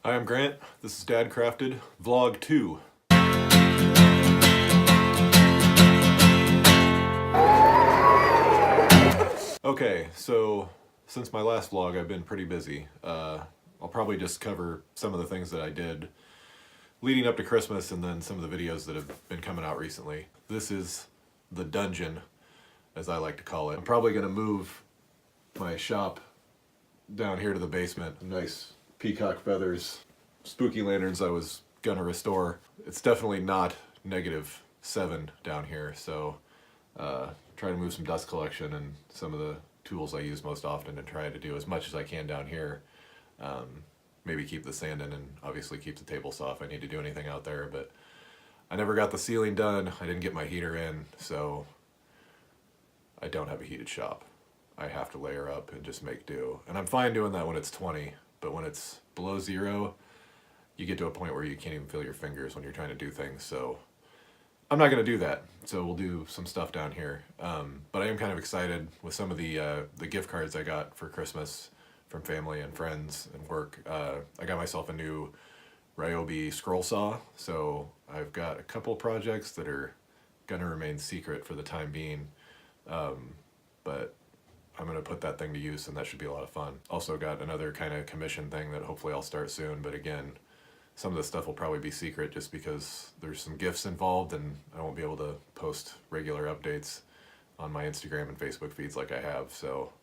Hi, I'm Grant. This is Dadcrafted, Vlog 2. Okay, so since my last vlog, I've been pretty busy. I'll probably just cover some of the things that I did leading up to Christmas and then some of the videos that have been coming out recently. This is the dungeon, as I like to call it. I'm probably going to move my shop down here to the basement. Nice peacock feathers, spooky lanterns I was gonna restore. It's definitely not -7 down here, so try to move some dust collection and some of the tools I use most often and try to do as much as I can down here. Maybe keep the sand in and obviously keep the table saw if I need to do anything out there, but I never got the ceiling done. I didn't get my heater in, so I don't have a heated shop. I have to layer up and just make do. And I'm fine doing that when it's 20, but when it's below 0, you get to a point where you can't even feel your fingers when you're trying to do things, so I'm not going to do that. So we'll do some stuff down here. But I am kind of excited with some of the gift cards I got for Christmas from family and friends and work. I got myself a new Ryobi scroll saw, so I've got a couple projects that are going to remain secret for the time being, but I'm going to put that thing to use and that should be a lot of fun. Also got another kind of commission thing that hopefully I'll start soon, but again, some of the stuff will probably be secret just because there's some gifts involved and I won't be able to post regular updates on my Instagram and Facebook feeds like I have, so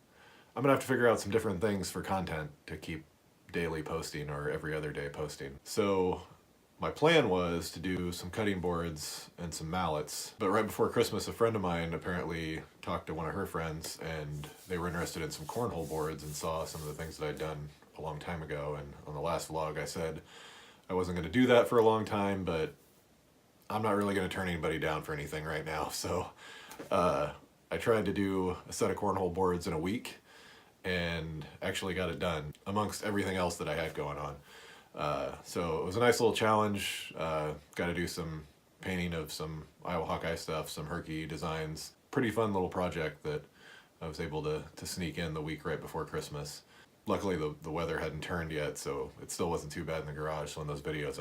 I'm going to have to figure out some different things for content to keep daily posting or every other day posting. So my plan was to do some cutting boards and some mallets, but right before Christmas a friend of mine apparently talked to one of her friends and they were interested in some cornhole boards and saw some of the things that I'd done a long time ago, and on the last vlog I said I wasn't going to do that for a long time, but I'm not really going to turn anybody down for anything right now, so I tried to do a set of cornhole boards in a week and actually got it done amongst everything else that I had going on. So it was a nice little challenge. Got to do some painting of some Iowa Hawkeye stuff, some Herky designs. Pretty fun little project that I was able to sneak in the week right before Christmas. Luckily the weather hadn't turned yet, so it still wasn't too bad in the garage. So in those videos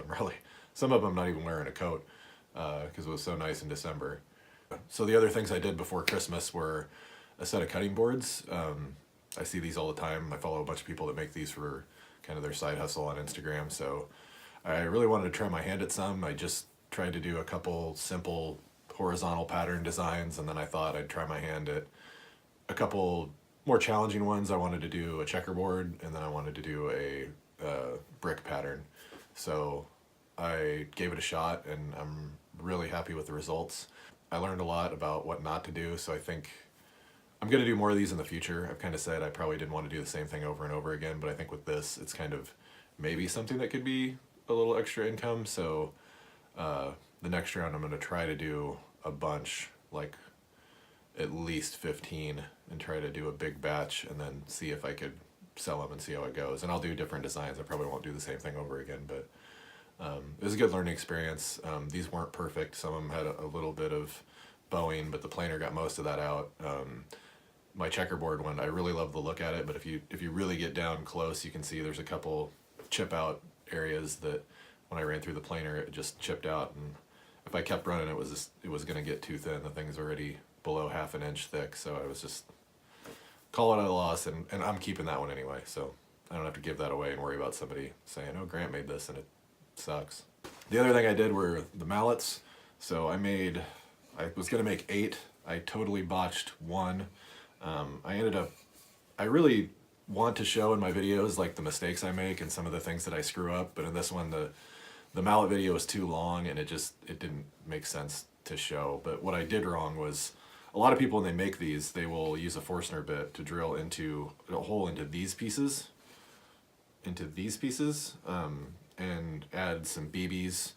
some of them I'm not even wearing a coat because it was so nice in December. So the other things I did before Christmas were a set of cutting boards. I see these all the time. I follow a bunch of people that make these for kind of their side hustle on Instagram, so I really wanted to try my hand at some. I just tried to do a couple simple horizontal pattern designs, and then I thought I'd try my hand at a couple more challenging ones. I wanted to do a checkerboard, and then I wanted to do a brick pattern. So I gave it a shot, and I'm really happy with the results. I learned a lot about what not to do, so I think I'm going to do more of these in the future. I've kind of said I probably didn't want to do the same thing over and over again, but I think with this, it's kind of maybe something that could be a little extra income. So the next round, I'm going to try to do a bunch, like at least 15, and try to do a big batch and then see if I could sell them and see how it goes. And I'll do different designs. I probably won't do the same thing over again, but it was a good learning experience. These weren't perfect. Some of them had a little bit of bowing, but the planer got most of that out. My checkerboard one, I really love the look at it, but if you really get down close, you can see there's a couple chip out areas that when I ran through the planer, it just chipped out, and if I kept running, it was going to get too thin. The thing's already below ½ an inch thick, so I was just calling it a loss, and I'm keeping that one anyway, so I don't have to give that away and worry about somebody saying, oh, Grant made this and it sucks. The other thing I did were the mallets. So I was going to make 8. I totally botched 1. I really want to show in my videos like the mistakes I make and some of the things that I screw up, but in this one the mallet video was too long and it didn't make sense to show. But what I did wrong was, a lot of people when they make these, they will use a Forstner bit to drill into a hole into these pieces, and add some BBs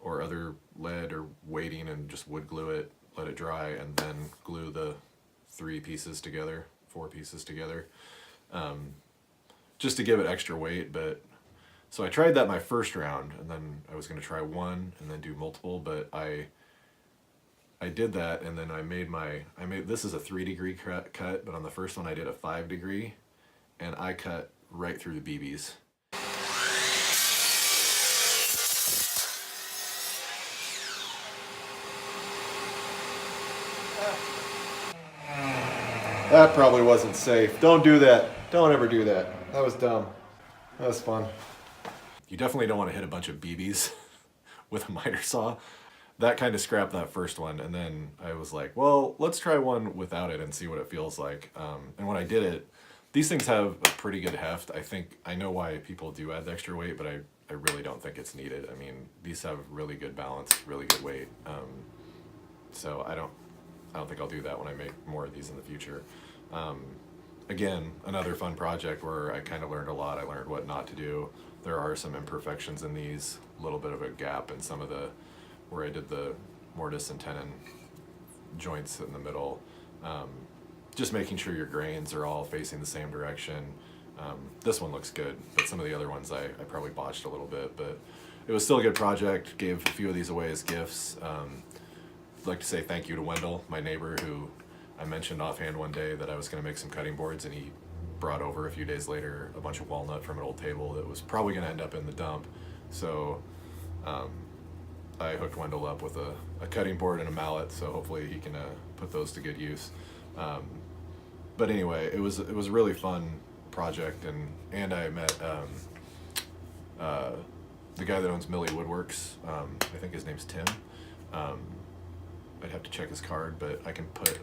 or other lead or weighting and just wood glue it, let it dry, and then glue the 4 pieces together, just to give it extra weight. But so I tried that my first round, and then I was going to try one and then do multiple, but I did that, and then I made this is a 3-degree cut, but on the first one I did a 5-degree, and I cut right through the BBs. That probably wasn't safe. Don't do that. Don't ever do that. That was dumb. That was fun. You definitely don't want to hit a bunch of BBs with a miter saw. That kind of scrapped that first one, and then I was like, well, let's try one without it and see what it feels like. And when I did it, these things have a pretty good heft. I know why people do add the extra weight, but I really don't think it's needed. I mean, these have really good balance, really good weight. So I don't think I'll do that when I make more of these in the future. Again, another fun project where I kind of learned a lot. I learned what not to do. There are some imperfections in these, a little bit of a gap in some of the, where I did the mortise and tenon joints in the middle. Just making sure your grains are all facing the same direction. This one looks good, but some of the other ones I probably botched a little bit, but it was still a good project. Gave a few of these away as gifts. I'd like to say thank you to Wendell, my neighbor, who I mentioned offhand one day that I was going to make some cutting boards, and he brought over a few days later a bunch of walnut from an old table that was probably going to end up in the dump. So I hooked Wendell up with a cutting board and a mallet, so hopefully he can put those to good use. But anyway, it was a really fun project, and I met the guy that owns Millie Woodworks. I think his name's Tim. I'd have to check his card, but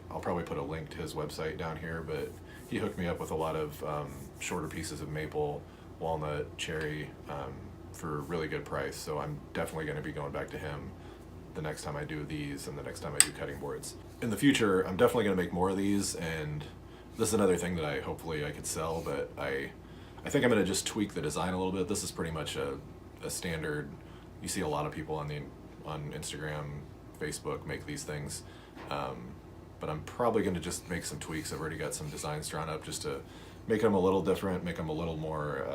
I'll probably put a link to his website down here, but he hooked me up with a lot of shorter pieces of maple, walnut, cherry, for a really good price. So I'm definitely going to be going back to him the next time I do these and the next time I do cutting boards. In the future, I'm definitely going to make more of these, and this is another thing that hopefully I could sell, but I think I'm going to just tweak the design a little bit. This is pretty much a standard, you see a lot of people on Instagram, Facebook make these things, but I'm probably going to just make some tweaks. I've already got some designs drawn up just to make them a little different, make them a little more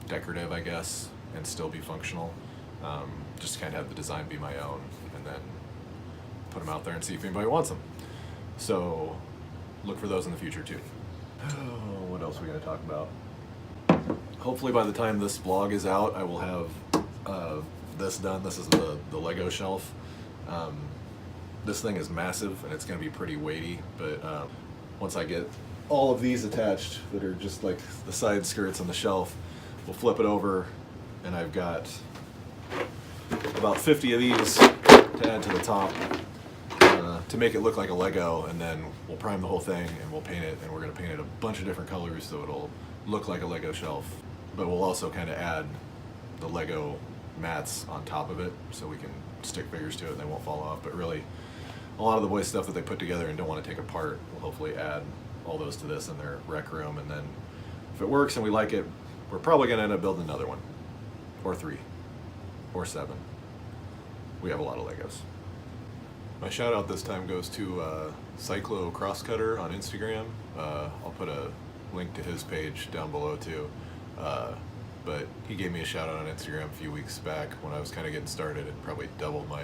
decorative, I guess, and still be functional. Just to kind of have the design be my own, and then put them out there and see if anybody wants them. So look for those in the future too. What else are we going to talk about? Hopefully by the time this vlog is out, I will have this done. This is the Lego shelf. This thing is massive and it's going to be pretty weighty, but once I get all of these attached that are just like the side skirts on the shelf, we'll flip it over, and I've got about 50 of these to add to the top to make it look like a Lego, and then we'll prime the whole thing and we'll paint it, and we're going to paint it a bunch of different colors so it'll look like a Lego shelf, but we'll also kind of add the Lego mats on top of it so we can stick figures to it and they won't fall off. But really, a lot of the boys' stuff that they put together and don't want to take apart, we'll hopefully add all those to this in their rec room, and then if it works and we like it, we're probably going to end up building another one, or 3, or 7. We have a lot of Legos. My shout out this time goes to Cyclo Crosscutter on Instagram. I'll put a link to his page down below too. But he gave me a shout out on Instagram a few weeks back when I was kind of getting started, and probably doubled my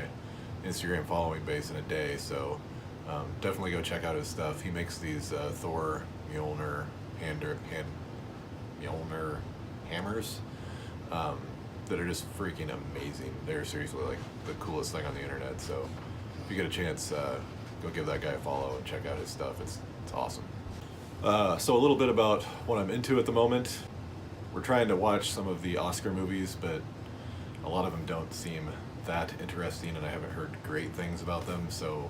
Instagram following base in a day. So definitely go check out his stuff. He makes these Thor Mjolnir Mjolnir hammers that are just freaking amazing. They're seriously like the coolest thing on the internet. So if you get a chance, go give that guy a follow and check out his stuff. It's awesome. So a little bit about what I'm into at the moment. We're trying to watch some of the Oscar movies, but a lot of them don't seem that interesting, and I haven't heard great things about them, so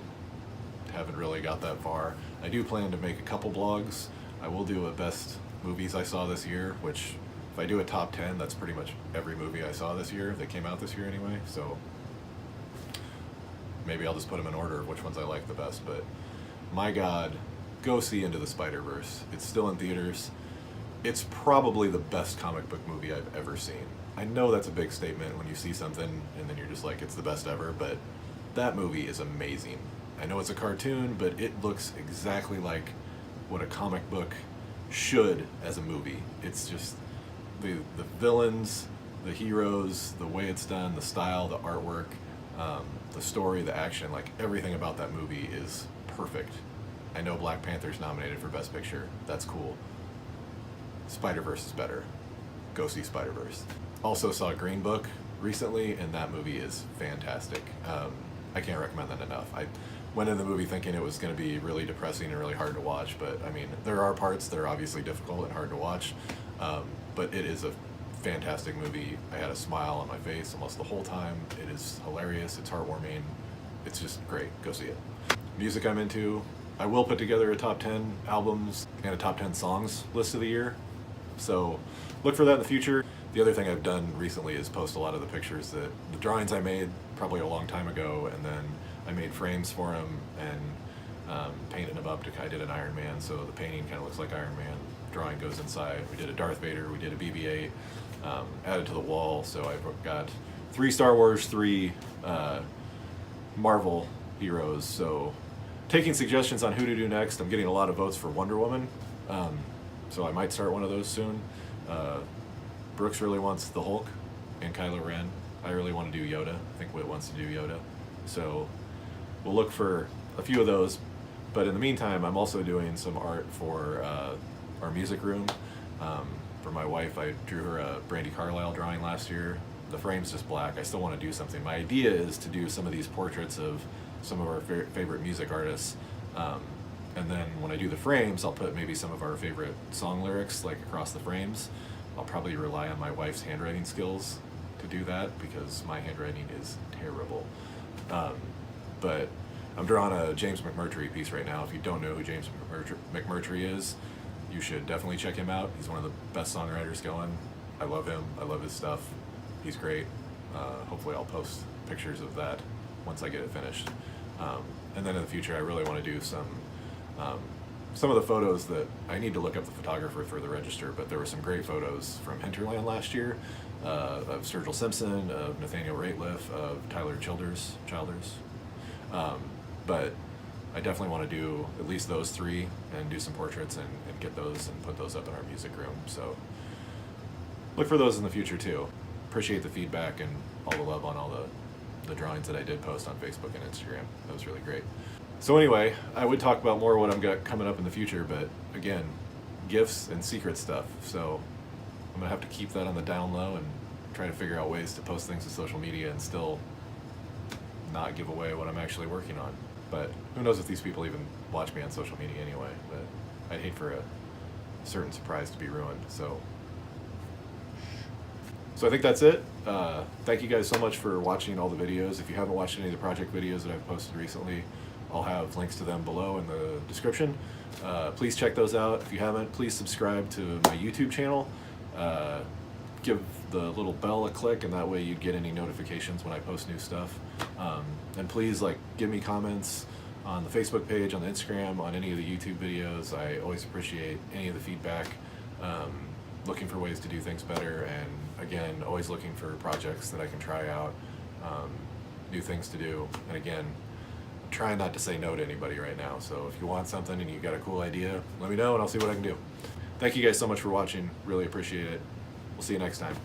haven't really got that far. I do plan to make a couple vlogs. I will do a best movies I saw this year, which if I do a top 10, that's pretty much every movie I saw this year that came out this year anyway, so maybe I'll just put them in order of which ones I like the best. But my God, go see Into the Spiderverse. It's still in theaters. It's probably the best comic book movie I've ever seen. I know that's a big statement when you see something and then you're just like, it's the best ever, but that movie is amazing. I know it's a cartoon, but it looks exactly like what a comic book should as a movie. It's just the villains, the heroes, the way it's done, the style, the artwork, the story, the action, like everything about that movie is perfect. I know Black Panther's nominated for Best Picture. That's cool. Spiderverse is better. Go see Spiderverse. Also saw Greenbook recently, and that movie is fantastic. I can't recommend that enough. went in the movie thinking it was going to be really depressing and really hard to watch, but I mean, there are parts that are obviously difficult and hard to watch, but it is a fantastic movie. I had a smile on my face almost the whole time. It is hilarious, it's heartwarming, it's just great. Go see it. Music I'm into, I will put together a top 10 albums and a top 10 songs list of the year, so look for that in the future. The other thing I've done recently is post a lot of the pictures the drawings I made probably a long time ago, and then I made frames for them and painted them up. I did an Iron Man, so the painting kind of looks like Iron Man. Drawing goes inside. We did a Darth Vader, we did a BB-8, added to the wall, so I've got 3 Star Wars, 3 Marvel heroes, so taking suggestions on who to do next. I'm getting a lot of votes for Wonder Woman, so I might start one of those soon. Brooks really wants the Hulk and Kylo Ren. I really want to do Yoda. I think Whit wants to do Yoda. So we'll look for a few of those. But in the meantime, I'm also doing some art for our music room. For my wife, I drew her a Brandi Carlile drawing last year. The frame's just black. I still want to do something. My idea is to do some of these portraits of some of our favorite music artists. And then when I do the frames, I'll put maybe some of our favorite song lyrics like across the frames. I'll probably rely on my wife's handwriting skills to do that because my handwriting is terrible. But I'm drawing a James McMurtry piece right now. If you don't know who James McMurtry is, you should definitely check him out. He's one of the best songwriters going. I love him. I love his stuff. He's great. Hopefully I'll post pictures of that once I get it finished. And then in the future, I really want to do some of the photos that I need to look up the photographer for the register, but there were some great photos from Hinterland last year of Sturgill Simpson, of Nathaniel Rateliff, of Tyler Childers. But I definitely want to do at least those 3 and do some portraits and get those and put those up in our music room. So look for those in the future too. Appreciate the feedback and all the love on all the drawings that I did post on Facebook and Instagram. That was really great. So anyway, I would talk about more what I've got coming up in the future, but again, gifts and secret stuff. So I'm gonna have to keep that on the down low and try to figure out ways to post things to social media and still not give away what I'm actually working on. But who knows if these people even watch me on social media anyway, but I'd hate for a certain surprise to be ruined. So I think that's it. Thank you guys so much for watching all the videos. If you haven't watched any of the project videos that I've posted recently, I'll have links to them below in the description. Please check those out. If you haven't, please subscribe to my YouTube channel. Give the little bell a click, and that way you get any notifications when I post new stuff. And please give me comments on the Facebook page, on the Instagram, on any of the YouTube videos. I always appreciate any of the feedback. Looking for ways to do things better, and again, always looking for projects that I can try out, new things to do. And again, trying not to say no to anybody right now. So if you want something and you got a cool idea, let me know and I'll see what I can do. Thank you guys so much for watching. Really appreciate it. We'll see you next time.